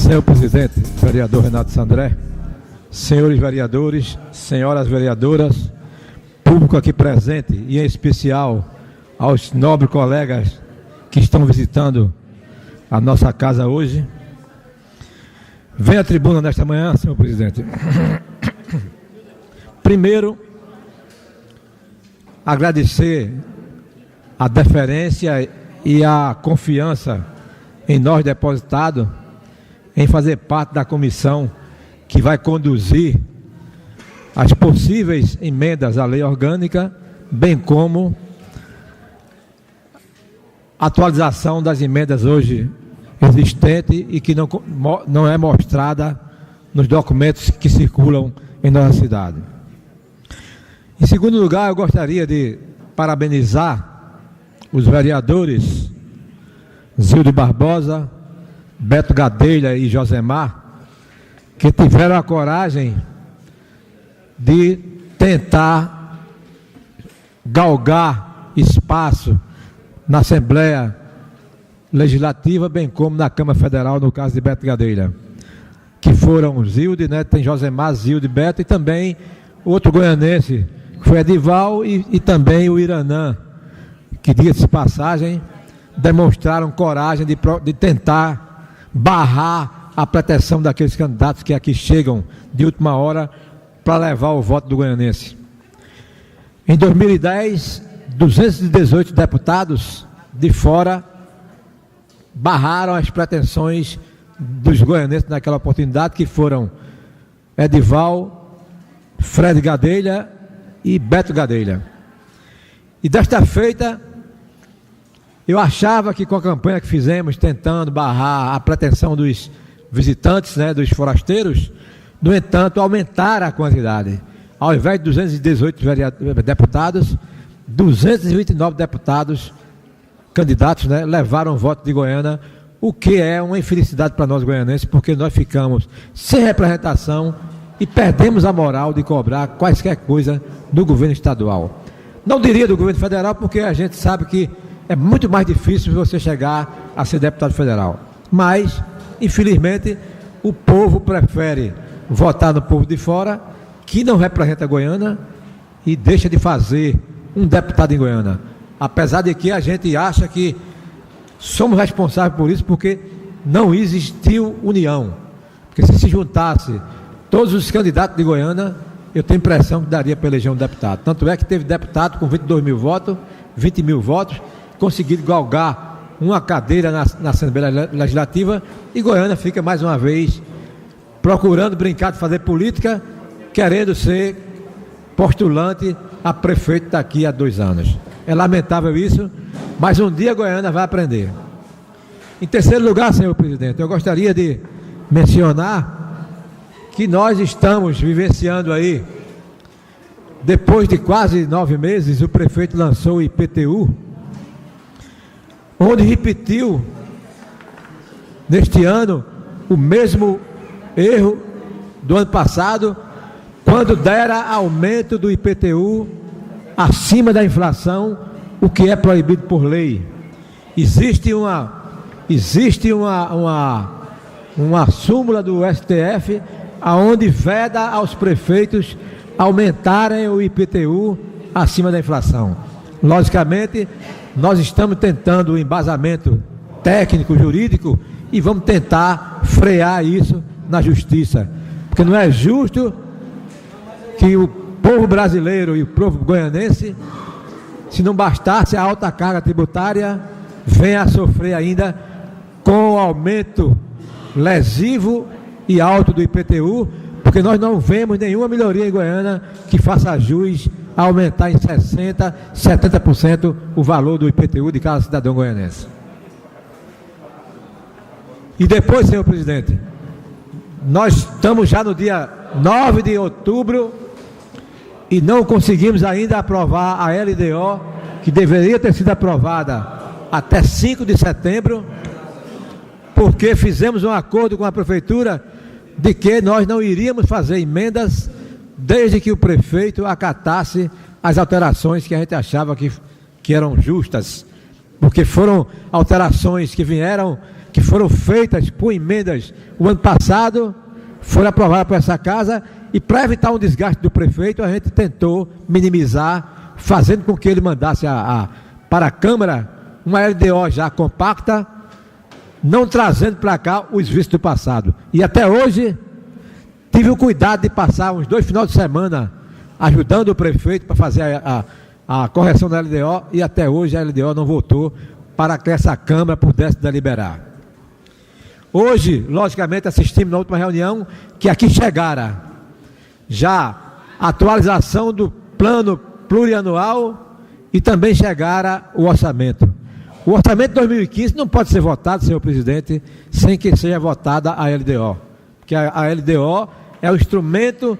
Senhor presidente, vereador Renato Sandré, senhores vereadores, senhoras vereadoras, público aqui presente e em especial aos nobres colegas que estão visitando a nossa casa hoje. Venho à tribuna nesta manhã, senhor presidente. Primeiro, agradecer a deferência e a confiança em nós depositado em fazer parte da comissão que vai conduzir as possíveis emendas à lei orgânica, bem como a atualização das emendas hoje existentes e que não é mostrada nos documentos que circulam em nossa cidade. Em segundo lugar, eu gostaria de parabenizar os vereadores Zildo Barbosa, Beto Gadelha e Josemar, que tiveram a coragem de tentar galgar espaço na Assembleia Legislativa, bem como na Câmara Federal, no caso de Beto Gadelha, que foram Zildo, né, tem Josemar, Zildo e Beto, e também outro goianense, que foi Edival, e também o Iranã, que, diga-se de passagem, demonstraram coragem de tentar barrar a pretensão daqueles candidatos que aqui chegam de última hora para levar o voto do goianense. Em 2010, 218 deputados de fora barraram as pretensões dos goianenses naquela oportunidade, que foram Edival, Fred Gadelha e Beto Gadelha. E desta feita, eu achava que com a campanha que fizemos, tentando barrar a pretensão dos visitantes, né, dos forasteiros, no entanto, aumentar a quantidade. Ao invés de 218 deputados, 229 deputados, candidatos, né, levaram o voto de Goiânia, o que é uma infelicidade para nós goianenses, porque nós ficamos sem representação e perdemos a moral de cobrar quaisquer coisa do governo estadual. Não diria do governo federal, porque a gente sabe que é muito mais difícil você chegar a ser deputado federal. Mas, infelizmente, o povo prefere votar no povo de fora, que não representa Goiânia, e deixa de fazer um deputado em Goiânia. Apesar de que a gente acha que somos responsáveis por isso, porque não existiu união. Porque se juntasse todos os candidatos de Goiânia, eu tenho a impressão que daria para eleger um deputado. Tanto é que teve deputado com 22 mil votos, 20 mil votos, conseguido galgar uma cadeira na Assembleia Legislativa, e Goiânia fica mais uma vez procurando brincar de fazer política, querendo ser postulante a prefeito daqui a 2 anos. É lamentável isso, mas um dia Goiânia vai aprender. Em terceiro lugar, senhor presidente, eu gostaria de mencionar que nós estamos vivenciando aí, depois de quase 9 meses, o prefeito lançou o IPTU, onde repetiu neste ano o mesmo erro do ano passado, quando dera aumento do IPTU acima da inflação, o que é proibido por lei. Existe uma súmula do STF aonde veda aos prefeitos aumentarem o IPTU acima da inflação. Logicamente, nós estamos tentando o embasamento técnico, jurídico, e vamos tentar frear isso na justiça, porque não é justo que o povo brasileiro e o povo goianense, se não bastasse a alta carga tributária, venha a sofrer ainda com o aumento lesivo e alto do IPTU, porque nós não vemos nenhuma melhoria em Goiânia que faça jus a aumentar em 60%, 70% o valor do IPTU de cada cidadão goianense. E depois, senhor presidente, nós estamos já no dia 9 de outubro e não conseguimos ainda aprovar a LDO, que deveria ter sido aprovada até 5 de setembro, porque fizemos um acordo com a prefeitura de que nós não iríamos fazer emendas desde que o prefeito acatasse as alterações que a gente achava que eram justas, porque foram alterações que que foram feitas por emendas o ano passado, foram aprovadas por essa casa, e para evitar um desgaste do prefeito, a gente tentou minimizar, fazendo com que ele mandasse para a Câmara uma LDO já compacta, não trazendo para cá os vícios do passado. E até hoje, tive o cuidado de passar uns 2 finais de semana ajudando o prefeito para fazer a correção da LDO, e até hoje a LDO não voltou para que essa Câmara pudesse deliberar. Hoje, logicamente, assistimos na última reunião que aqui chegara já a atualização do plano plurianual e também chegara o orçamento. O orçamento de 2015 não pode ser votado, senhor presidente, sem que seja votada a LDO, porque a LDO é o instrumento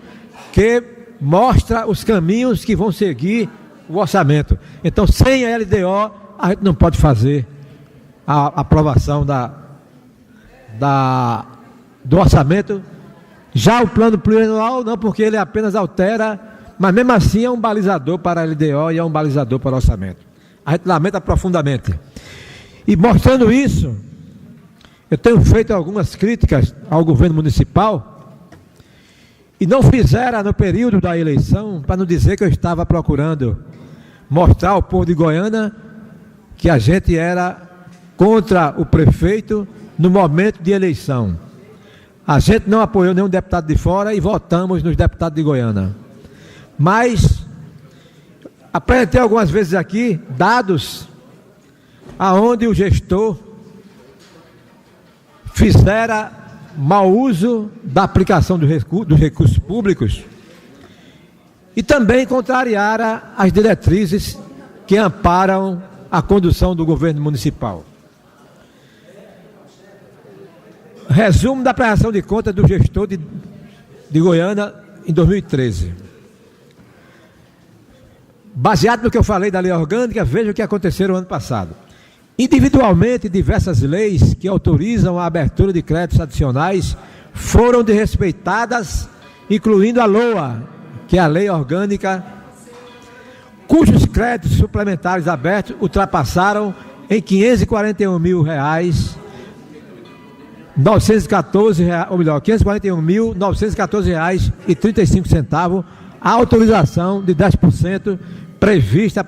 que mostra os caminhos que vão seguir o orçamento. Então, sem a LDO, a gente não pode fazer a aprovação do orçamento. Já o plano plurianual, não, porque ele apenas altera, mas mesmo assim é um balizador para a LDO e é um balizador para o orçamento. A gente lamenta profundamente. E mostrando isso, eu tenho feito algumas críticas ao governo municipal, e não fizeram no período da eleição, para não dizer que eu estava procurando mostrar ao povo de Goiânia que a gente era contra o prefeito no momento de eleição. A gente não apoiou nenhum deputado de fora e votamos nos deputados de Goiânia. Mas apresentei algumas vezes aqui dados aonde o gestor fizera mau uso da aplicação dos recursos públicos e também contrariara as diretrizes que amparam a condução do governo municipal. Resumo da prestação de contas do gestor de Goiânia em 2013. Baseado no que eu falei da lei orgânica, veja o que aconteceu no ano passado. Individualmente, diversas leis que autorizam a abertura de créditos adicionais foram desrespeitadas, incluindo a LOA, que é a lei orgânica, cujos créditos suplementares abertos ultrapassaram em R$ 541.914,35 a autorização de 10% prevista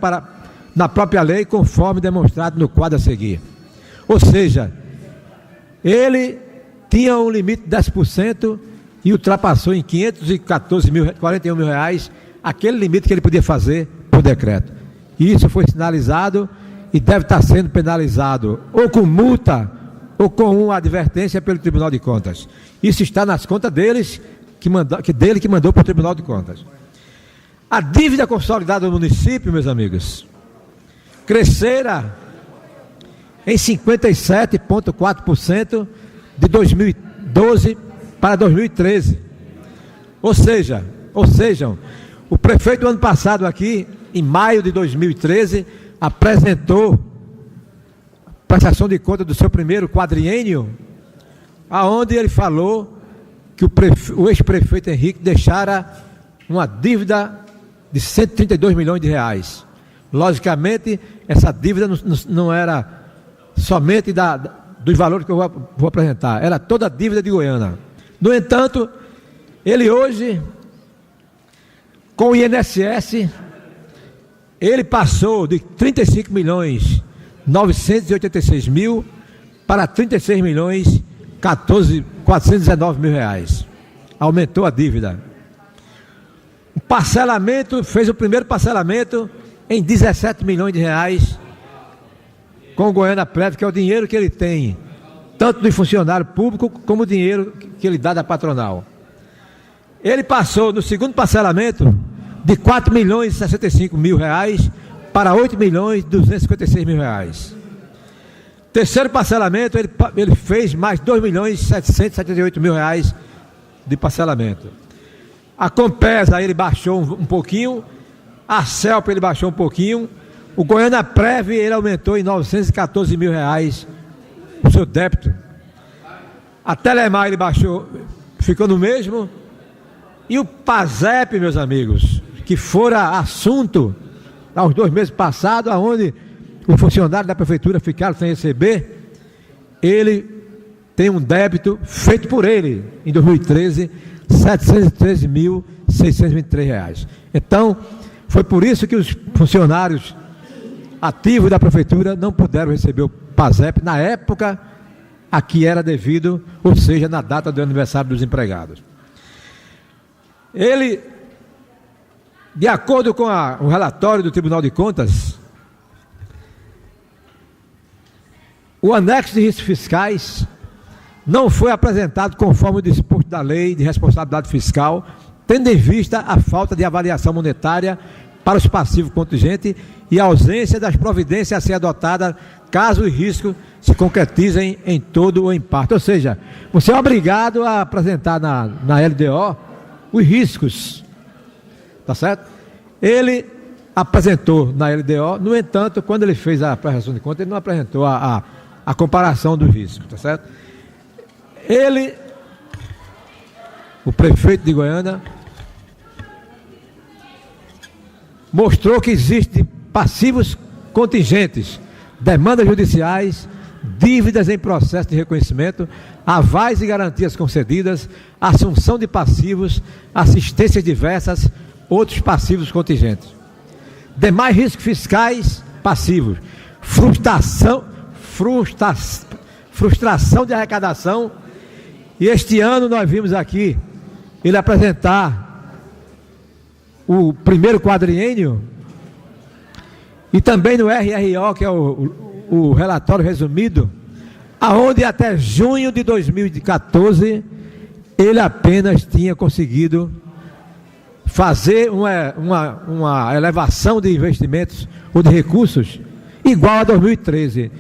na própria lei, conforme demonstrado no quadro a seguir. Ou seja, ele tinha um limite de 10% e ultrapassou em R$ 541 mil aquele limite que ele podia fazer por decreto. E isso foi sinalizado e deve estar sendo penalizado ou com multa ou com uma advertência pelo Tribunal de Contas. Isso está nas contas deles, que mandou para o Tribunal de Contas. A dívida consolidada do município, meus amigos, crescera em 57,4% de 2012 para 2013. Ou seja, o prefeito do ano passado aqui, em maio de 2013, apresentou prestação de conta do seu primeiro quadriênio, aonde ele falou que o ex-prefeito Henrique deixara uma dívida de 132 milhões de reais. Logicamente, essa dívida não era somente dos valores que eu vou apresentar, era toda a dívida de Goiânia. No entanto, ele hoje, com o INSS, ele passou de 35 milhões 986 mil para 36 milhões 419 mil reais. Aumentou a dívida. O parcelamento, fez o primeiro parcelamento em 17 milhões de reais com o Goiânia Prévio, que é o dinheiro que ele tem, tanto do funcionário público como o dinheiro que ele dá da patronal. Ele passou no segundo parcelamento de 4 milhões e 65 mil reais para 8 milhões e 256 mil reais. Terceiro parcelamento, ele fez mais 2 milhões e 778 mil reais de parcelamento. A Compesa ele baixou um pouquinho, a CELP ele baixou um pouquinho, o Goiânia Prévio ele aumentou em 914 mil reais o seu débito. A Telemar ele baixou, ficou no mesmo, e o PASEP, meus amigos, que fora assunto aos 2 meses passados, onde o funcionário da prefeitura ficaram sem receber, ele tem um débito feito por ele em 2013, R$ 713.623. Então, foi por isso que os funcionários ativos da prefeitura não puderam receber o PASEP na época a que era devido, ou seja, na data do aniversário dos empregados. Ele, de acordo com o relatório do Tribunal de Contas, o anexo de riscos fiscais não foi apresentado conforme o disposto da Lei de Responsabilidade Fiscal, tendo em vista a falta de avaliação monetária para os passivos contingentes e a ausência das providências a ser adotadas caso os riscos se concretizem em todo ou em parte. Ou seja, você é obrigado a apresentar na LDO os riscos, tá certo? Ele apresentou na LDO, no entanto, quando ele fez a prestação de contas, ele não apresentou a comparação dos riscos, tá certo? Ele, o prefeito de Goiânia, mostrou que existem passivos contingentes, demandas judiciais, dívidas em processo de reconhecimento, avais e garantias concedidas, assunção de passivos, assistências diversas, outros passivos contingentes. Demais riscos fiscais passivos, frustração de arrecadação. E este ano nós vimos aqui ele apresentar o primeiro quadriênio e também no RRO, que é o relatório resumido, aonde até junho de 2014 ele apenas tinha conseguido fazer uma elevação de investimentos ou de recursos igual a 2013,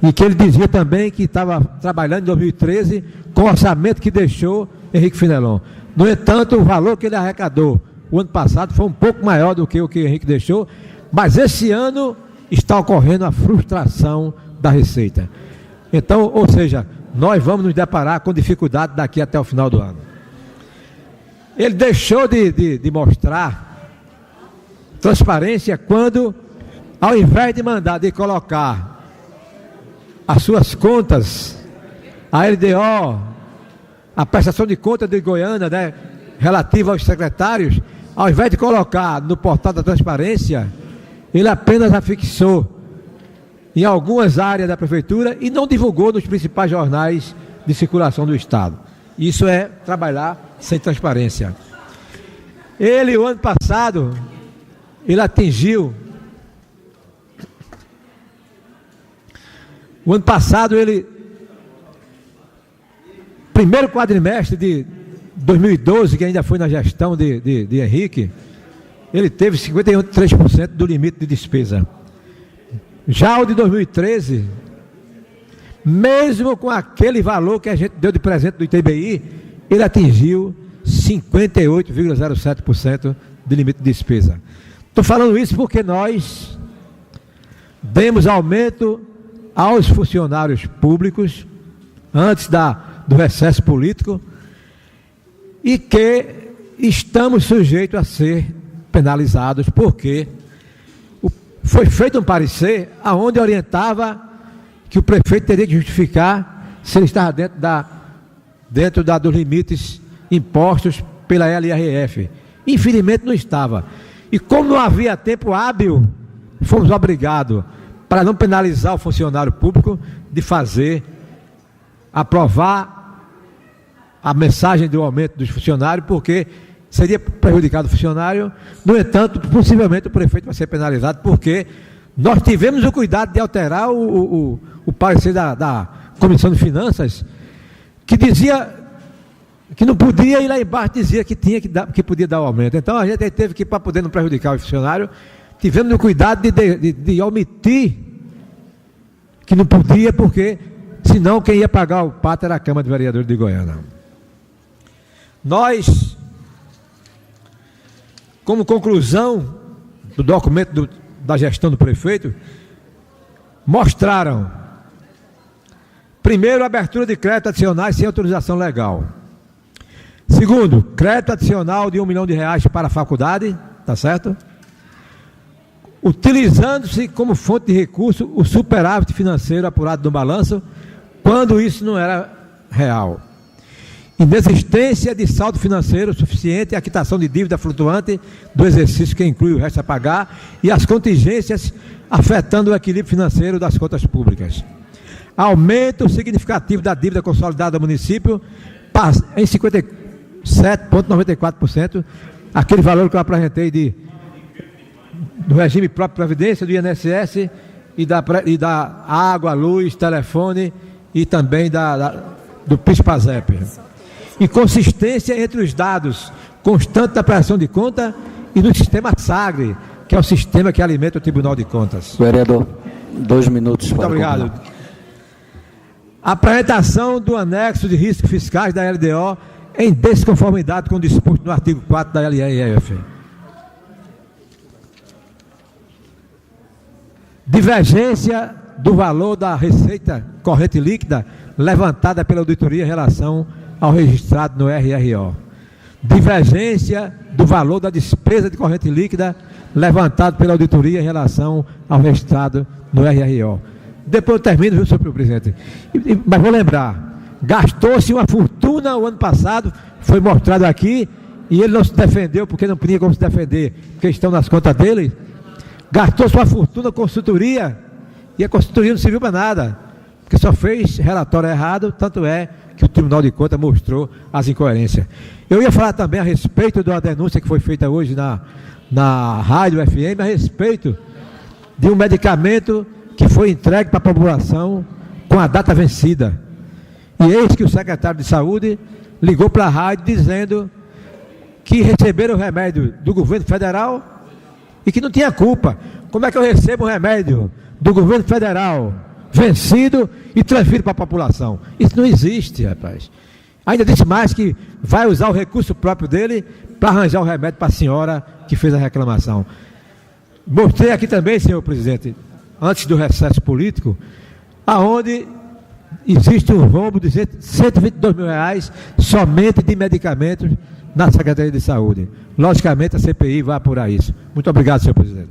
e que ele dizia também que estava trabalhando em 2013 com o orçamento que deixou Henrique Fenelon. No entanto, o valor que ele arrecadou o ano passado foi um pouco maior do que o que Henrique deixou, mas esse ano está ocorrendo a frustração da Receita. Então, ou seja, nós vamos nos deparar com dificuldade daqui até o final do ano. Ele deixou de mostrar transparência quando, ao invés de mandar de colocar as suas contas, a LDO, a prestação de contas de Goiânia, né, relativa aos secretários, ao invés de colocar no portal da transparência, ele apenas afixou em algumas áreas da prefeitura e não divulgou nos principais jornais de circulação do Estado. Isso é trabalhar sem transparência. Ele, o ano passado, ele atingiu... O ano passado, ele... Primeiro quadrimestre de 2012, que ainda foi na gestão de Henrique, ele teve 53% do limite de despesa. Já o de 2013, mesmo com aquele valor que a gente deu de presente do ITBI, ele atingiu 58,07% de limite de despesa. Estou falando isso porque nós demos aumento aos funcionários públicos antes do recesso político e que estamos sujeitos a ser penalizados porque foi feito um parecer aonde orientava que o prefeito teria que justificar se ele estava dentro dos limites impostos pela LRF. Infelizmente não estava. E como não havia tempo hábil, fomos obrigados, para não penalizar o funcionário público, de aprovar a mensagem do aumento dos funcionários, porque seria prejudicado o funcionário. No entanto, possivelmente o prefeito vai ser penalizado, porque nós tivemos o cuidado de alterar o parecer da Comissão de Finanças, que dizia que não podia, e lá embaixo dizia que podia dar o aumento. Então a gente teve que, para poder não prejudicar o funcionário, tivemos o cuidado de omitir que não podia, porque senão quem ia pagar o pato era a Câmara de Vereadores de Goiânia. Nós, como conclusão do documento da gestão do prefeito, mostraram, primeiro, abertura de crédito adicionais sem autorização legal. Segundo, crédito adicional de R$1 milhão para a faculdade, tá certo? Utilizando-se como fonte de recurso o superávit financeiro apurado no balanço, quando isso não era real. Inexistência de saldo financeiro suficiente e a quitação de dívida flutuante do exercício, que inclui o resto a pagar, e as contingências afetando o equilíbrio financeiro das contas públicas. Aumento significativo da dívida consolidada do município em 57,94%, aquele valor que eu apresentei do regime próprio de previdência, do INSS e da água, luz, telefone e também do PIS/PASEP. E consistência entre os dados constantes da prestação de conta e do sistema SAGRE, que é o sistema que alimenta o Tribunal de Contas. Vereador, 2 minutos. Muito obrigado. Apresentação do anexo de riscos fiscais da LDO em desconformidade com o disposto no artigo 4 da LRF. Divergência do valor da receita corrente líquida levantada pela auditoria em relação ao registrado no RRO. Divergência do valor da despesa de corrente líquida levantado pela auditoria em relação ao registrado no RRO. Depois eu termino, viu, senhor presidente? Mas vou lembrar, gastou-se uma fortuna o ano passado, foi mostrado aqui, e ele não se defendeu porque não tinha como se defender, porque estão nas contas dele. Gastou-se uma fortuna com consultoria, e a consultoria não serviu para nada, porque só fez relatório errado, tanto é que o Tribunal de Contas mostrou as incoerências. Eu ia falar também a respeito de uma denúncia que foi feita hoje na Rádio FM, a respeito de um medicamento que foi entregue para a população com a data vencida. E eis que o secretário de Saúde ligou para a rádio dizendo que receberam o remédio do governo federal e que não tinha culpa. Como é que eu recebo um remédio do governo federal vencido e transfiro para a população? Isso não existe, rapaz. Ainda disse mais que vai usar o recurso próprio dele para arranjar o remédio para a senhora que fez a reclamação. Mostrei aqui também, senhor presidente, antes do recesso político, aonde existe um rombo de R$122 mil somente de medicamentos na Secretaria de Saúde. Logicamente, a CPI vai apurar isso. Muito obrigado, senhor presidente.